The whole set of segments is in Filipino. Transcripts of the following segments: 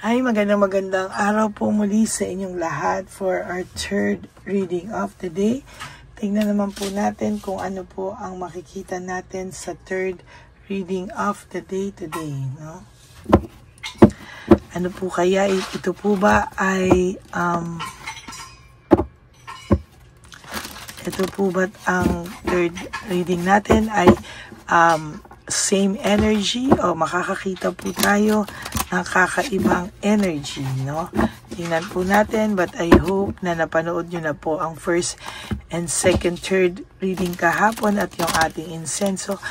Hi, magandang araw po muli sa inyong lahat for our third reading of the day. Tingnan naman po natin kung ano po ang makikita natin sa third reading of the day today, no? Ano po kaya ito po ba ay ito po ba ang third reading natin ay same energy o makakakita po tayo ng kakaibang energy, no? Tingnan po natin, but I hope na napanood nyo na po ang first and second, third reading kahapon at yung ating insenso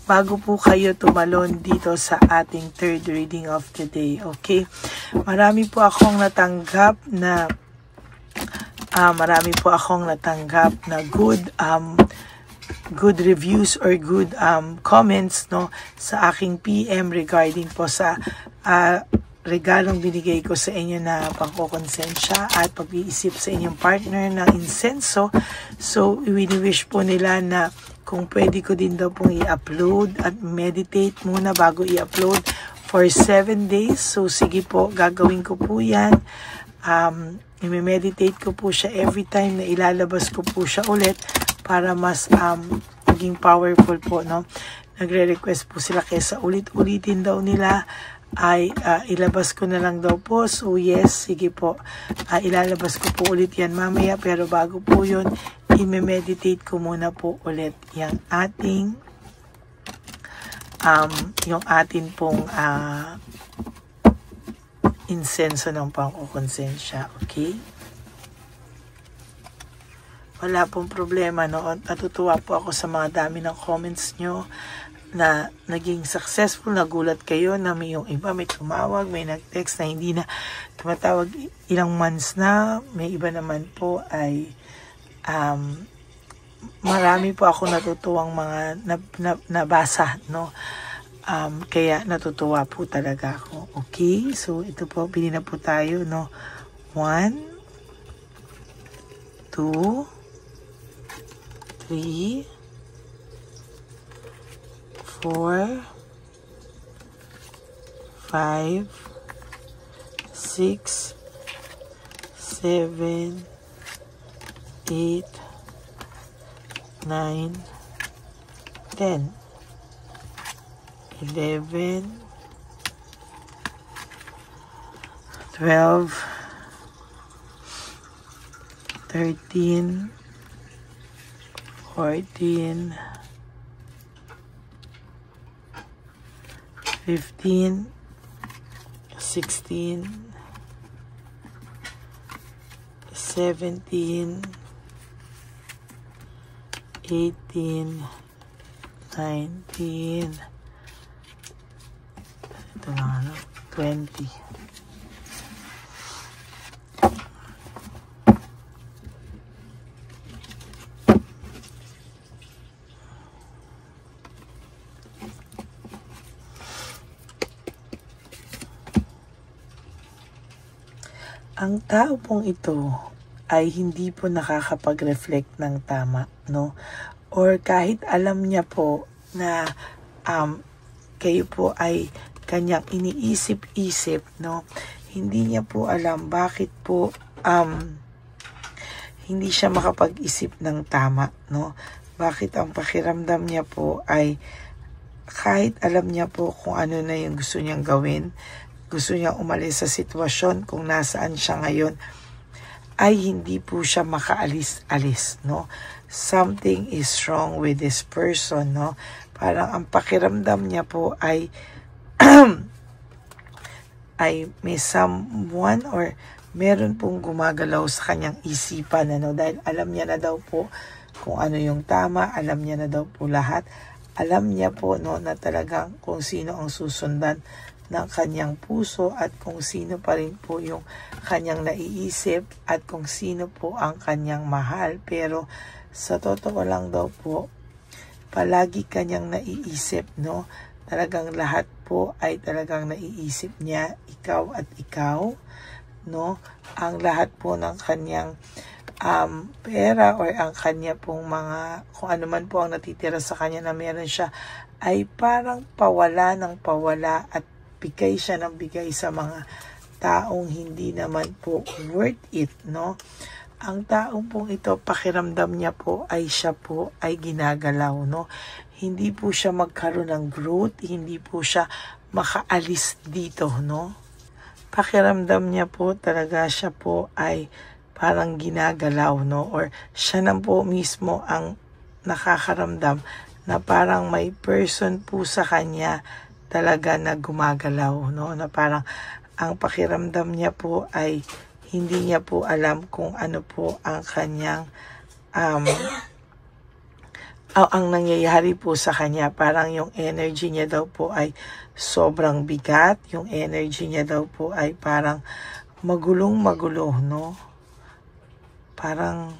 bago po kayo tumalon dito sa ating third reading of the day, okay? Marami po akong natanggap na good reviews or good comments, no, sa aking PM regarding po sa regalong binigay ko sa inyo na pangkokonsensya at pag-iisip sa inyong partner ng insenso. So, wini-wish po nila na kung pwede ko din daw pong i-upload at meditate muna bago i-upload for 7 days. So, sige po, gagawin ko po yan. I-meditate ko po siya every time na ilalabas ko po siya ulit para mas maging powerful po, no? Nagre-request po sila kaysa ulit-ulitin daw nila ay ilabas ko na lang daw po. So yes, sige po, ilalabas ko po ulit yan mamaya, pero bago po yun, i-meditate ko muna po ulit yung ating pong insenso ng pangkokonsensya, okay? Wala pong problema, no? Natutuwa po ako sa mga dami ng comments nyo na naging successful. Nagulat kayo na may yung iba may tumawag, may nag-text na hindi na tumatawag ilang months na. May iba naman po ay marami po ako natutuwang mga nabasa, no? Kaya natutuwa po talaga ako. Okay, so ito po, pili na po tayo, no? 1, 2, 3, 4, 5, 6, 7, 8, 9, 10, 11, 12, 13, 14, 15, 16, 17, 18, 19, ito na, 20. Ang tao pong ito ay hindi po nakakapag-reflect ng tama, no? Or kahit alam niya po na kayo po ay kanyang iniisip-isip, no? Hindi niya po alam bakit po hindi siya makapag-isip ng tama, no? Bakit ang pakiramdam niya po ay kahit alam niya po kung ano na yung gusto niyang gawin, gusto niya umalis sa sitwasyon kung nasaan siya ngayon, ay hindi po siya makaalis-alis, no? Something is wrong with this person, no? Parang ang pakiramdam niya po ay ay may someone or meron pong gumagalaw sa kanyang isipan, ano? Dahil alam niya na daw po kung ano yung tama, alam niya na daw po lahat. Alam niya po, no, na talagang kung sino ang susundan ng kanyang puso at kung sino pa rin po yung kanyang naiisip at kung sino po ang kanyang mahal. Pero sa totoo lang daw po, palagi kanyang naiisip, no? Talagang lahat po ay talagang naiisip niya, ikaw at ikaw, no? Ang lahat po ng kanyang pera or ang kanya pong mga, kung ano man po ang natitira sa kanya na meron siya, ay parang pawala ng pawala at bigay siya ng bigay sa mga taong hindi naman po worth it, no? Ang taong pong ito, pakiramdam niya po ay siya po ay ginagalaw, no? Hindi po siya magkaroon ng growth, hindi po siya makaalis dito, no? Pakiramdam niya po talaga siya po ay parang ginagalaw, no? Or siya na po mismo ang nakakaramdam na parang may person po sa kanya talaga na gumagalaw, no? Na parang ang pakiramdam niya po ay hindi niya po alam kung ano po ang kanyang ang nangyayari po sa kanya. Parang yung energy niya daw po ay sobrang bigat. Yung energy niya daw po ay parang magulong-magulo, no? Parang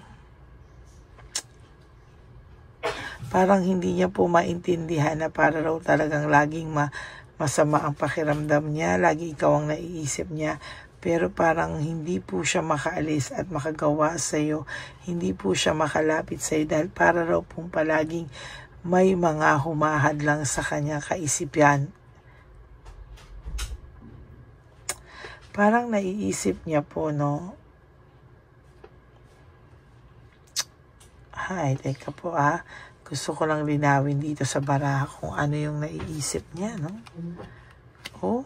hindi niya po maintindihan na para raw talagang laging masama ang pakiramdam niya. Lagi ikaw ang naiisip niya. Pero parang hindi po siya makaalis at makagawa sa iyo. Hindi po siya makalapit sa iyo dahil para raw pong palaging may mga humahad lang sa kanya kaisipan. Parang naiisip niya po, no? Ay, teka po Gusto ko lang linawin dito sa baraha kung ano yung naiisip niya, no? Oh.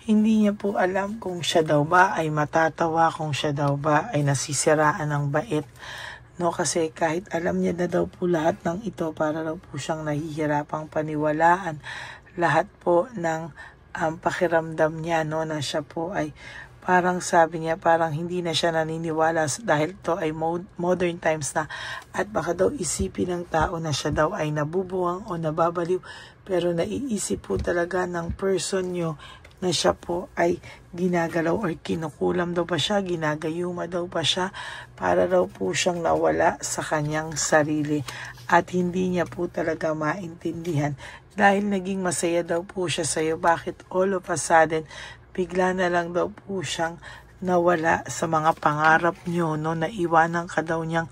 Hindi niya po alam kung siya daw ba ay matatawa, kung siya daw ba ay nasisiraan ng bait. No, kasi kahit alam niya na daw po lahat ng ito, para daw po siyang nahihirapang paniwalaan. Lahat po ng pakiramdam niya, no, na siya po ay parang sabi niya, parang hindi na siya naniniwala dahil to ay modern times na at baka daw isipin ng tao na siya daw ay nabubuwang o nababaliw. Pero naiisip po talaga ng person nyo na siya po ay ginagalaw or kinukulam daw pa siya, ginagayuma daw pa siya para daw po siyang nawala sa kanyang sarili at hindi niya po talaga maintindihan dahil naging masaya daw po siya sa iyo. Bakit all of a sudden bigla na lang daw po siyang nawala sa mga pangarap niyo, no? Naiwanan ka daw niyang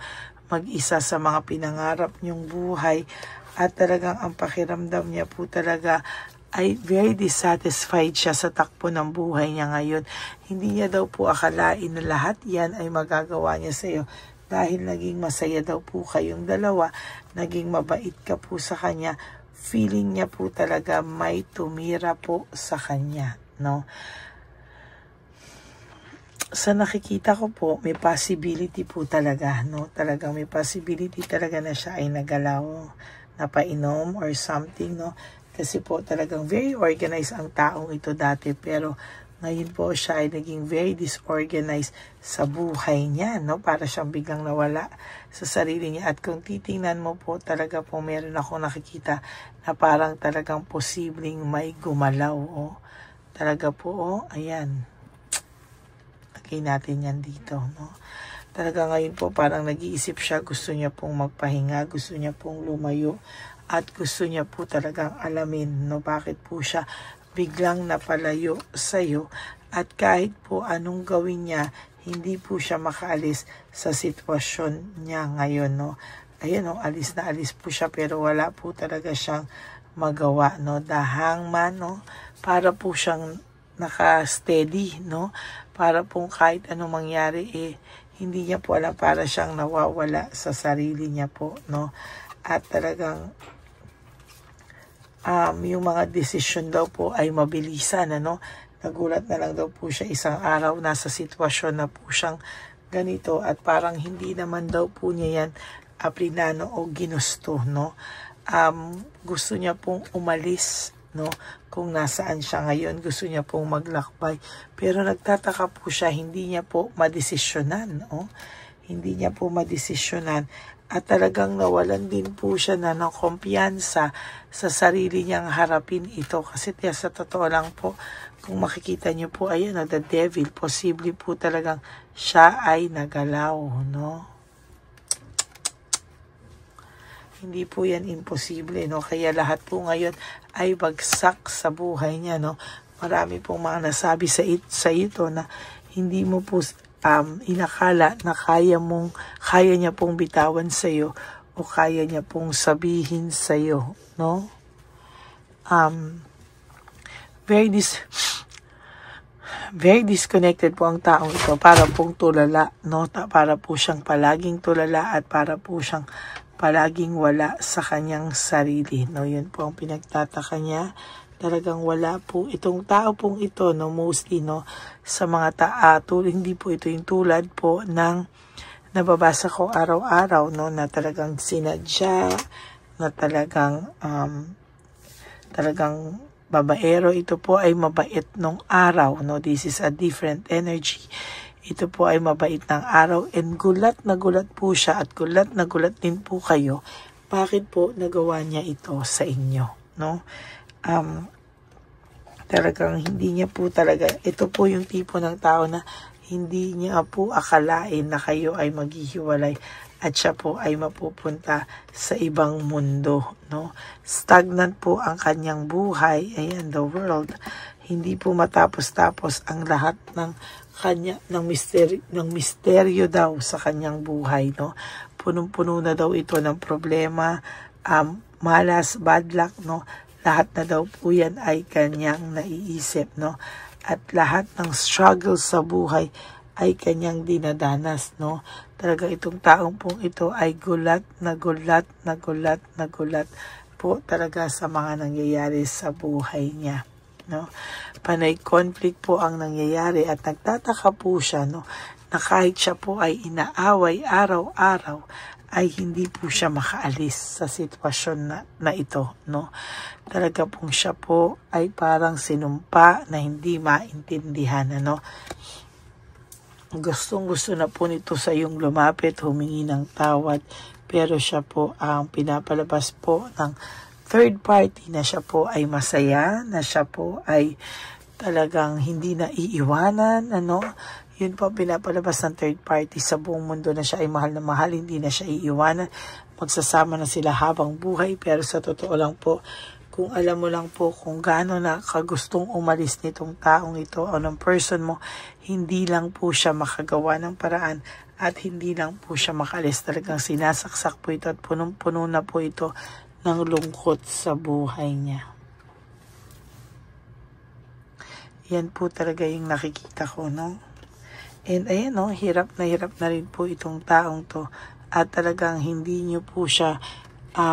mag-isa sa mga pinangarap niyong buhay at talagang ang pakiramdam niya po talaga ay very dissatisfied siya sa takbo ng buhay niya ngayon. Hindi niya daw po akalain na lahat yan ay magagawa niya sa iyo dahil naging masaya daw po kayong dalawa, naging mabait ka po sa kanya, feeling niya po talaga may tumira po sa kanya, no? Sa nakikita ko po, may possibility po talaga, no? Talagang may possibility talaga na siya ay nagalaw, napainom or something, no? Kasi po talagang very organized ang taong ito dati, pero ngayon po siya ay naging very disorganized sa buhay niya, no? Para siyang biglang nawala sa sarili niya. At kung titingnan mo po, talaga po meron ako nakikita na parang talagang posibleng may gumalaw, oh. Talaga po, oh, ayan. Lagay natin yan dito, no? Talaga ngayon po parang nag-iisip siya, gusto niya pong magpahinga, gusto niya pong lumayo, at gusto niya po talagang alamin, no, bakit po siya biglang napalayo sa'yo. At kahit po anong gawin niya, hindi po siya makaalis sa sitwasyon niya ngayon, no. Ayan, no, alis na alis po siya pero wala po talaga siyang magawa, no. The Hangman, no, para po siyang naka-steady, no. Para po kahit anong mangyari, hindi niya po alam, para siyang nawawala sa sarili niya po, no. At talagang yung mga desisyon daw po ay mabilisan, ano. Nagulat na lang daw po siya isang araw, nasa sitwasyon na po siyang ganito at parang hindi naman daw po niya yan aplinano o ginusto, no. Gusto niya pong umalis, no, kung nasaan siya ngayon, gusto niya pong maglakbay. Pero nagtataka po siya, hindi niya po madesisyonan, no. Hindi niya po madesisyonan. At talagang nawalan din po siya na ng kumpiyansa sa sarili niyang harapin ito. Kasi sa totoo lang po, kung makikita niyo po, ayun, the devil, posible po talagang siya ay nagalaw, no? Hindi po yan imposible, no? Kaya lahat po ngayon ay bagsak sa buhay niya, no? Marami pong mga nasabi sa ito na hindi mo po inakala na kaya niya pong bitawan sa iyo o kaya niya pong sabihin sa iyo, no? very disconnected po ang taong ito, para pong tulala, no? Para po siyang palaging tulala at para po siyang palaging wala sa kanyang sarili, no? Yun po ang pinagtataka niya. Talagang wala po itong tao pong ito, no? Mostly, no? Sa mga hindi po ito yung tulad po ng nababasa ko araw-araw, no? Na talagang sinadya, na talagang babaero. Ito po ay mabait nung araw, no? This is a different energy. Ito po ay mabait ng araw, and gulat na gulat po siya at gulat na gulat din po kayo. Bakit po nagawa niya ito sa inyo, no? Talagang hindi niya po talaga, ito po yung tipo ng tao na hindi niya po akalain na kayo ay maghihiwalay at siya po ay mapupunta sa ibang mundo, no? Stagnant po ang kanyang buhay, ayan, the world. Hindi po matapos-tapos ang lahat ng misteryo daw sa kanyang buhay, no? Punong-puno na daw ito ng problema, malas, bad luck, no? Lahat na daw po yan ay kanyang naiisip, no? At lahat ng struggle sa buhay ay kanyang dinadanas, no? Talaga itong taong pong ito ay gulat po talaga sa mga nangyayari sa buhay niya, no? Panay conflict po ang nangyayari at nagtataka po siya, no? Na kahit siya po ay inaaway araw-araw, ay hindi po siya makaalis sa sitwasyon na ito, no? Talaga pong siya po ay parang sinumpa na hindi maintindihan, ano? Gustong-gusto na po nito sa iyong lumapit, humingi ng tawad, pero siya po ang pinapalabas po ng third party na siya po ay masaya, na siya po ay talagang hindi na iiwanan, ano? Yun po pinapalabas ng third party sa buong mundo, na siya ay mahal na mahal, hindi na siya iiwanan. Magsasama na sila habang buhay, pero sa totoo lang po, kung alam mo lang po kung gaano na kagustong umalis nitong taong ito o ng person mo, hindi lang po siya makagawa ng paraan at hindi lang po siya makalis. Talagang sinasaksak po ito at punong-puno na po ito ng lungkot sa buhay niya. Yan po talaga yung nakikita ko, no? And ayan, no, hirap na rin po itong taong to at talagang hindi nyo po siya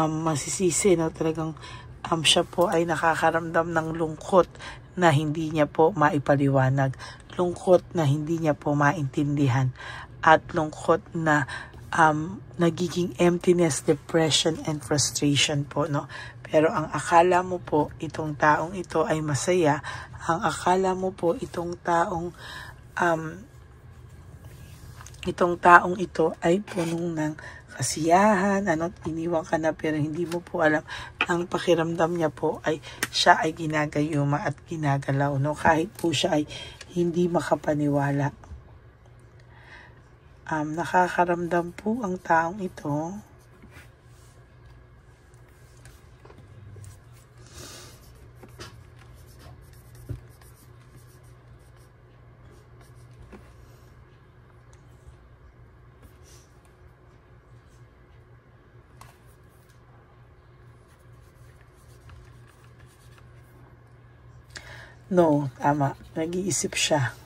masisisi, no? Talagang siya po ay nakakaramdam ng lungkot na hindi niya po maipaliwanag, lungkot na hindi niya po maintindihan, at lungkot na nagiging emptiness, depression, and frustration po, no? Pero ang akala mo po itong taong ito ay masaya, ang akala mo po itong taong ito ay punong ng kasiyahan, ano, iniwan ka na, pero hindi mo po alam, ang pakiramdam niya po ay siya ay ginagayuma at ginagalaw, no? Kahit po siya ay hindi makapaniwala. Nakakaramdam po ang taong ito no, tama. Nag-iisip siya.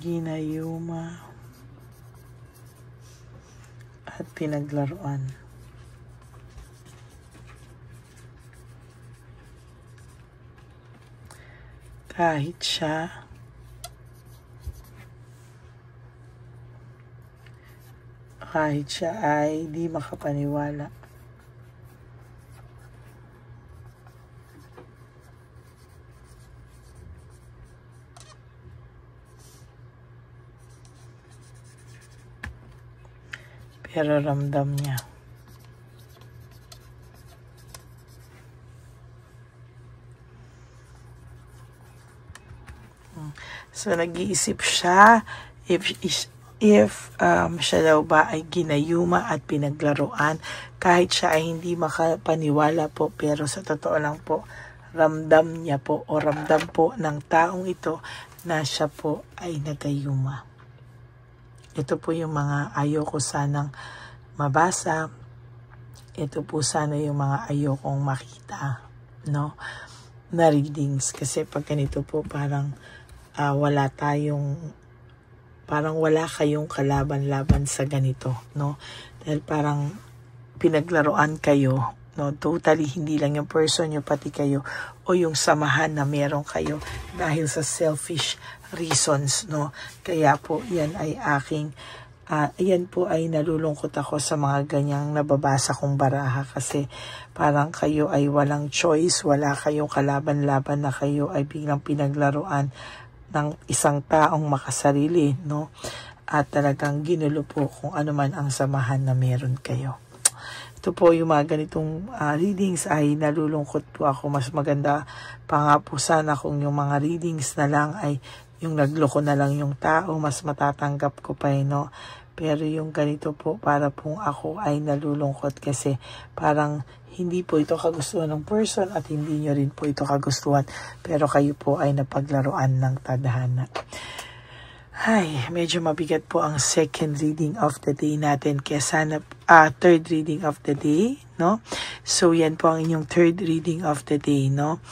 Ginayuma at pinaglaruan. Kahit siya ay di makapaniwala. Pero ramdam niya. So, nag-iisip siya if if siya daw ba ay ginayuma at pinaglaruan, kahit siya ay hindi makapaniwala po, pero sa totoo lang po, ramdam niya po o ramdam po ng taong ito na siya po ay nagayuma. Ito po yung mga ayoko sanang mabasa. Ito po sana yung mga ayokong makita, no? Na readings. Kasi pag ganito po parang wala kayong kalaban-laban sa ganito, no? Dahil parang pinaglaruan kayo, no? Totally hindi lang yung person nyo, pati kayo o yung samahan na meron kayo dahil sa selfish reasons, no? Kaya po yan ay ayan po ay nalulungkot ako sa mga ganyang nababasa kong baraha, kasi parang kayo ay walang choice, wala kayong kalaban-laban, na kayo ay biglang pinaglaruan ng isang taong makasarili, no? At talagang ginulo po kung ano man ang samahan na meron kayo. Ito po yung mga ganitong readings ay nalulungkot po ako. Mas maganda pa nga po sana kung yung mga readings na lang ay yung nagloko na lang yung tao, mas matatanggap ko pa, no? Pero yung ganito po, para pong ako ay nalulungkot kasi parang hindi po ito kagustuhan ng person at hindi nyo rin po ito kagustuhan, pero kayo po ay napaglaruan ng tadhana. Ay, medyo mabigat po ang second reading of the day natin, kaya sana third reading of the day, no? So yan po ang inyong third reading of the day, no?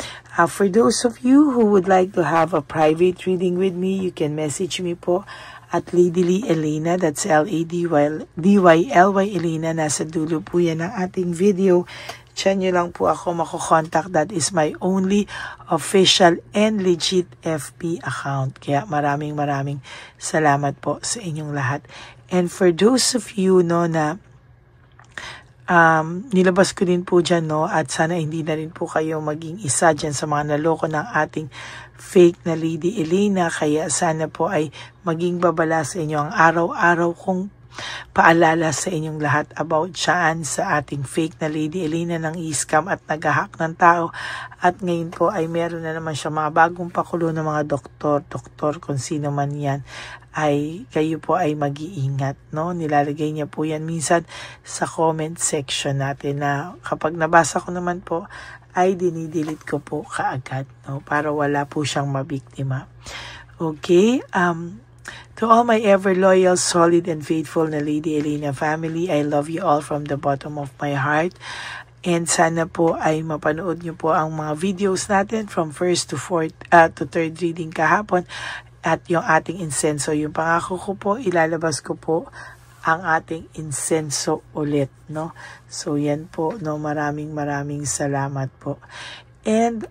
For those of you who would like to have a private reading with me, you can message me po at Ladyly Elena, that's L-A-D-Y-L-Y Elena. Nasa dulo po yan ng ating video. Diyan nyo lang po ako makukontak. That is my only official and legit FB account. Kaya maraming salamat po sa inyong lahat. And for those of you, no, na nilabas ko din po dyan, no, at sana hindi na rin po kayo maging isa dyan sa mga naloko ng ating fake na Lady Elena. Kaya sana po ay maging babala sa inyo ang araw-araw kong paalala sa inyong lahat about saan sa ating fake na Lady Elena ng i-scam at nag-hack ng tao. At ngayon po ay meron na naman siya mga bagong pakulo ng mga doktor kung sino man yan, ay kayo po ay mag-iingat, no? Nilalagay niya po yan minsan sa comment section natin, na kapag nabasa ko naman po ay dinidelete ko po kaagad, no? Para wala po siyang mabiktima. Okay, to all my ever loyal, solid, and faithful na Lady Elena family, I love you all from the bottom of my heart. And sana po ay mapanood nyo po ang mga videos natin from first to third reading kahapon, at yung ating insenso. Yung pangako ko po, ilalabas ko po ang ating insenso ulit, no? So yan po, no, maraming salamat po. And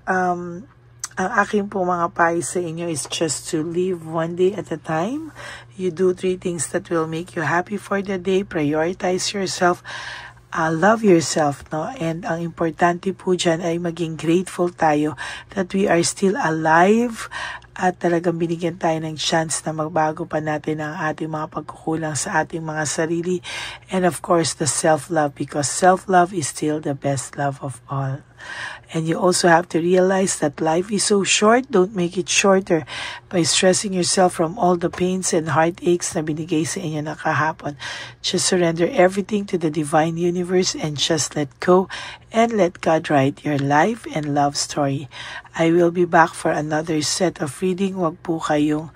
ang aking po mga payo sa inyo is just to live one day at a time. You do 3 things that will make you happy for the day. Prioritize yourself. Love yourself, no? And ang importante po dyan ay maging grateful tayo that we are still alive, at talagang binigyan tayo ng chance na magbago pa natin ang ating mga pagkukulang sa ating mga sarili. And of course, the self-love, because self-love is still the best love of all. And you also have to realize that life is so short. Don't make it shorter by stressing yourself from all the pains and heartaches na binigay sa inyo na kahapon. Just surrender everything to the divine universe and just let go and let God write your life and love story. I will be back for another set of reading. Wag po kayong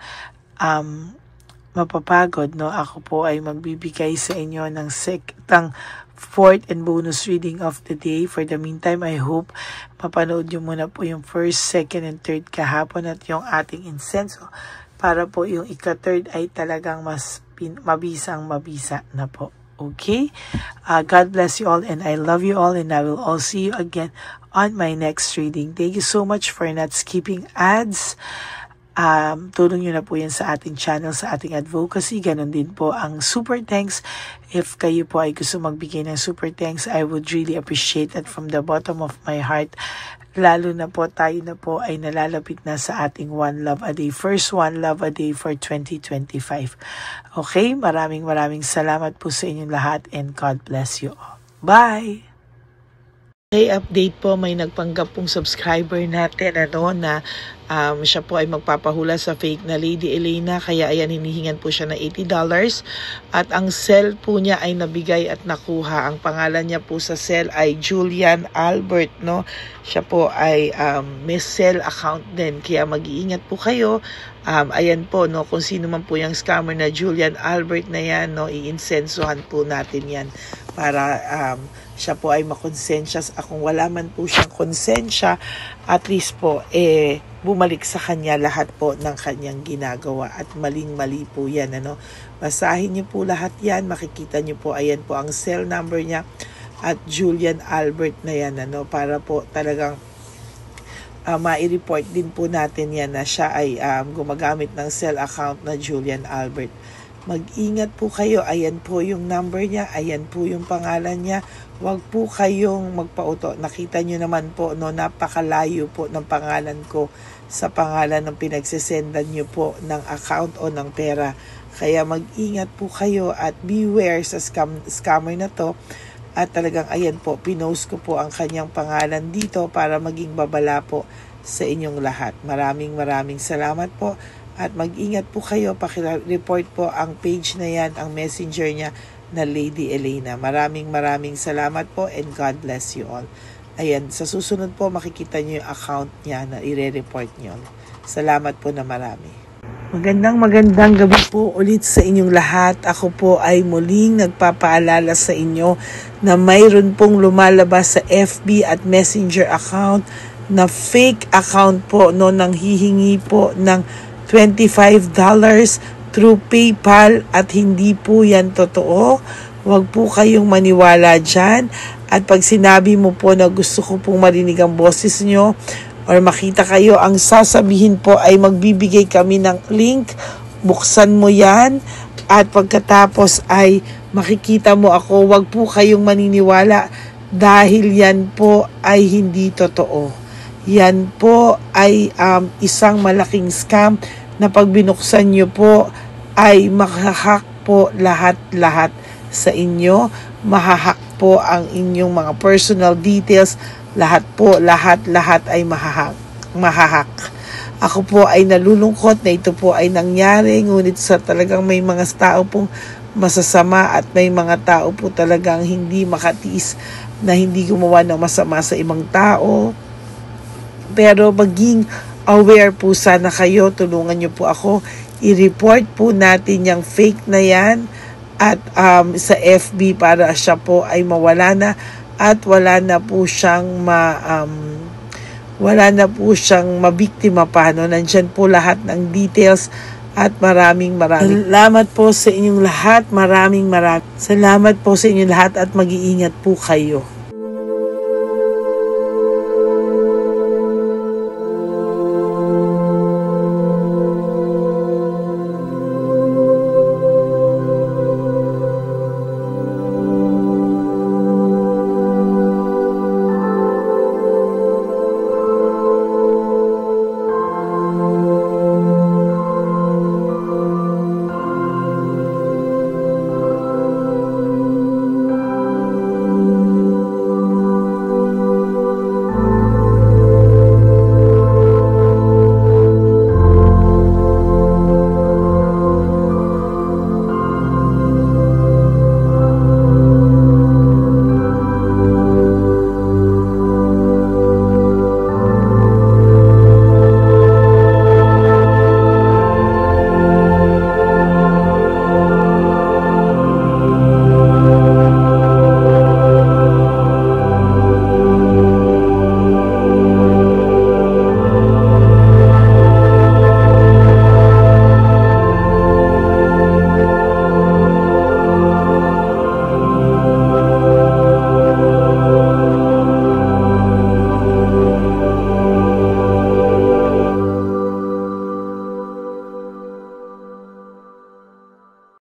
mapapagod, no? Ako po ay magbibigay sa inyo ng fourth and bonus reading of the day. For the meantime, I hope mapanood nyo muna po yung first, second, and third kahapon at yung ating insenso, para po yung ika-third ay talagang mas mabisa na po. Okay? God bless you all, and I love you all, and I will all see you again on my next reading. Thank you so much for not skipping ads. Tulong nyo na po yan sa ating channel, sa ating advocacy. Ganon din po ang super thanks. If kayo po ay gusto magbigay ng super thanks, I would really appreciate that from the bottom of my heart. Lalo na po tayo na po ay nalalapit na sa ating One Love a Day. First One Love a Day for 2025. Okay? Maraming salamat po sa inyong lahat, and God bless you all. Bye! Okay, update po, may nagpanggap pong subscriber natin na siya po ay magpapahula sa fake na Lady Elena, kaya ayan, hinihingan po siya ng $80 at ang cell po niya ay nabigay at nakuha. Ang pangalan niya po sa cell ay Julian Albert, no? Siya po ay may cell account din, kaya mag-iingat po kayo. Ayan po, no, kung sino man po yung scammer na Julian Albert na yan, no, iinsensuhan po natin yan para siya po ay makonsensya. Kung wala man po siyang konsensya, at least po bumalik sa kanya lahat po ng kanyang ginagawa, at maling-mali po yan, ano. Basahin niyo po lahat yan, makikita niyo po, ayan po ang cell number niya at Julian Albert na yan, ano, para po talagang ma-report din po natin yan na siya ay gumagamit ng cell account na Julian Albert. Mag-ingat po kayo, ayan po yung number niya, ayan po yung pangalan niya. Huwag po kayong magpauto. Nakita nyo naman po, no, napakalayo po ng pangalan ko sa pangalan ng pinagsesendan nyo po ng account o ng pera. Kaya mag-ingat po kayo at beware sa scammer na to. At talagang ayan po, pinost ko po ang kanyang pangalan dito para maging babala po sa inyong lahat. Maraming salamat po. At mag-ingat po kayo, paki-report po ang page na yan, ang messenger niya na Lady Elena. Maraming salamat po and God bless you all. Ayan, sa susunod po makikita niyo yung account niya na i-report niyo. Salamat po na marami. Magandang gabi po ulit sa inyong lahat. Ako po ay muling nagpapaalala sa inyo na mayroon pong lumalabas sa FB at Messenger account na fake account po, no, nang hihingi po ng $25 through PayPal at hindi po yan totoo. Huwag po kayong maniwala dyan. At pag sinabi mo po na gusto ko pong marinig ang boses nyo or makita kayo, ang sasabihin po ay magbibigay kami ng link. Buksan mo yan at pagkatapos ay makikita mo ako. Huwag po kayong maniniwala dahil yan po ay hindi totoo. Yan po ay isang malaking scam na pag binuksan nyo po ay mahahack po lahat sa inyo. Mahahack po ang inyong mga personal details. Lahat ay mahahack. Ako po ay nalulungkot na ito po ay nangyari, ngunit sa talagang may mga tao pong masasama at may mga tao po talagang hindi makatiis na hindi gumawa ng masama sa ibang tao. Pero maging aware po sana kayo, tulungan niyo po ako, i-report po natin yung fake na yan at sa FB para siya po ay mawala na at wala na po siyang mabiktima pa, no? Nandyan po lahat ng details at maraming salamat po sa inyong lahat. Maraming salamat po sa inyong lahat at mag-iingat po kayo.